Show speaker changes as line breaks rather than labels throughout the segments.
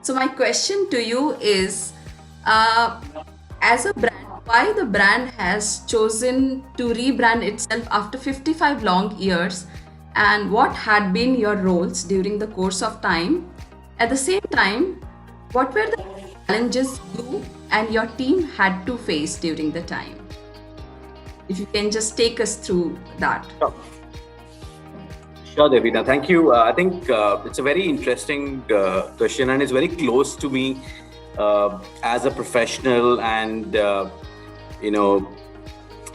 So my question to you is, uh, as a brand, why the brand has chosen to rebrand itself after 55 long years, and what had been your roles during the course of time? At the same time, what were the challenges you and your team had to face during the time? If you can just take us through that.
Sure, sure, Devina. Thank you. I think it's a very interesting question, and it's very close to me as a professional, and you know,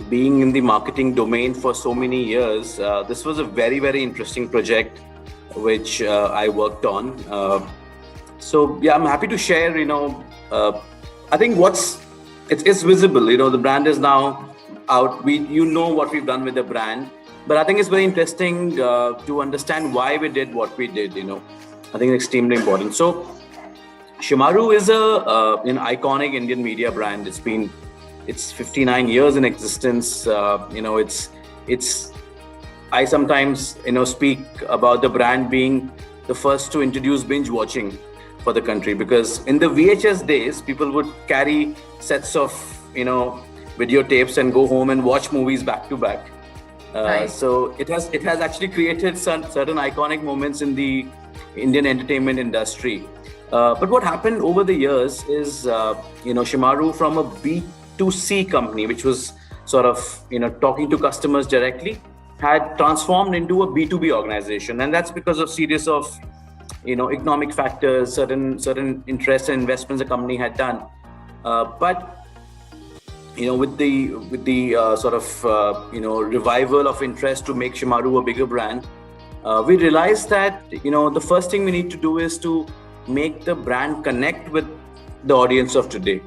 being in the marketing domain for so many years. This was a very, very interesting project which I worked on. So yeah, I'm happy to share. I think it's visible. The brand is now out. You know what we've done with the brand, but I think it's very interesting to understand why we did what we did. I think it's extremely important. So Shemaroo is an iconic Indian media brand. It's 59 years in existence. It's I sometimes speak about the brand being the first to introduce binge watching for the country, because in the VHS days people would carry sets of videotapes and go home and watch movies back to back.
Right.
So it has actually created certain iconic moments in the Indian entertainment industry. But what happened over the years is, Shemaroo, from a B2C company, which was sort of, talking to customers directly, had transformed into a B2B organization. And that's because of series of, economic factors, certain interests and investments the company had done. But with the sort of revival of interest to make Shemaroo a bigger brand, we realized that the first thing we need to do is to make the brand connect with the audience of today.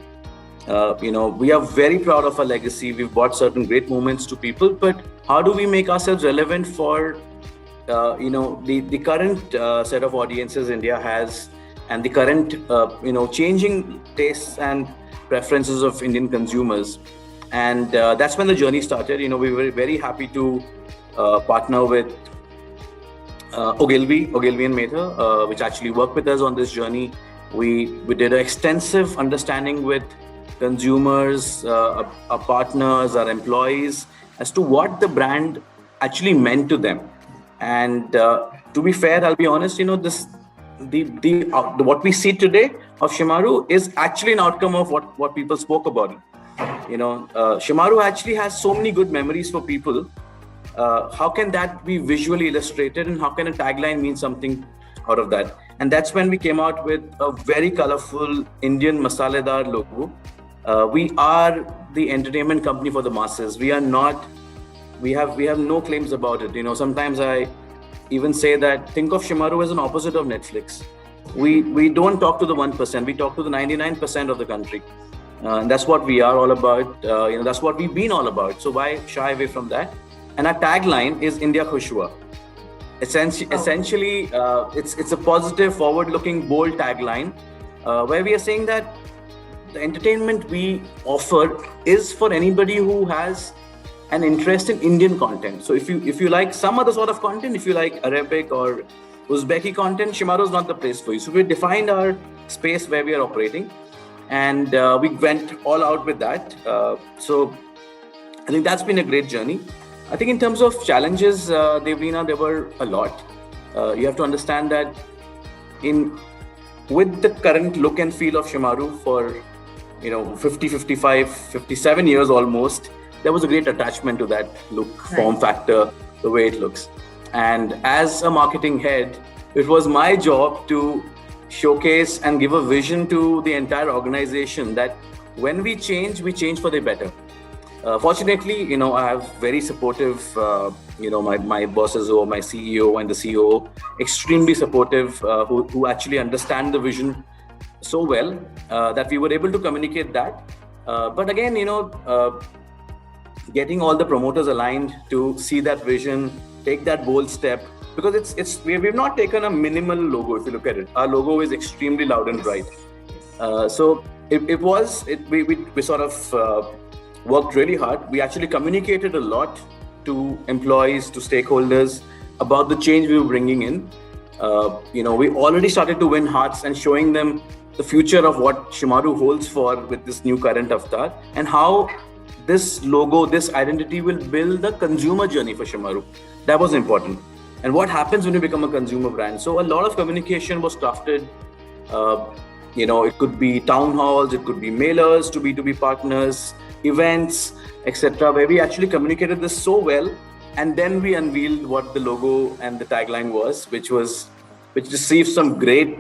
We are very proud of our legacy. We've brought certain great moments to people, but how do we make ourselves relevant for the current set of audiences India has, and the current changing tastes and preferences of Indian consumers? And that's when the journey started. We were very happy to partner with Ogilvy and Mather, which actually worked with us on this journey. We did an extensive understanding with consumers, our partners, our employees, as to what the brand actually meant to them. And to be fair, I'll be honest, what we see today of Shemaroo is actually an outcome of what people spoke about. Shemaroo actually has so many good memories for people. How can that be visually illustrated, and how can a tagline mean something out of that? And that's when we came out with a very colorful Indian masaledar logo. We are the entertainment company for the masses. We are not. We have no claims about it. Sometimes I even say that, think of Shemaroo as an opposite of Netflix. We don't talk to the 1%. We talk to the 99% of the country. And that's what we are all about. That's what we've been all about. So why shy away from that? And our tagline is India Khush Hua. Essentially, it's a positive, forward-looking, bold tagline, where we are saying that the entertainment we offer is for anybody who has an interest in Indian content. So if you like some other sort of content, if you like Arabic or Uzbeki content, Shemaroo is not the place for you. So we defined our space where we are operating, and we went all out with that. So I think that's been a great journey. I think in terms of challenges, Devlina, there were a lot. You have to understand that with the current look and feel of Shemaroo for 50, 55, 57 years almost, there was a great attachment to that look, right, form factor, the way it looks. And as a marketing head, it was my job to showcase and give a vision to the entire organization that when we change for the better. Fortunately, I have very supportive, my bosses, or my CEO and the CEO, extremely supportive, who actually understand the vision so well that we were able to communicate that. But again, getting all the promoters aligned to see that vision, take that bold step, because we've not taken a minimal logo. If you look at it, our logo is extremely loud and bright. So we sort of worked really hard. We actually communicated a lot to employees, to stakeholders about the change we were bringing in. We already started to win hearts and showing them the future of what Shemaroo holds for with this new current avatar, and how this logo, this identity will build the consumer journey for Shemaroo. That was important. And what happens when you become a consumer brand? So a lot of communication was crafted. It could be town halls, it could be mailers to B2B partners, events, etc., where we actually communicated this so well, and then we unveiled what the logo and the tagline was, which received some great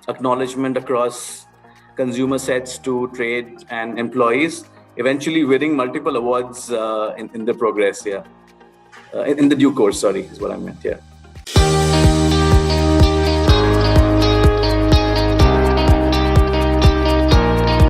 acknowledgement across consumer sets to trade and employees, eventually winning multiple awards in the progress. In the due course, sorry, is what I meant. Yeah.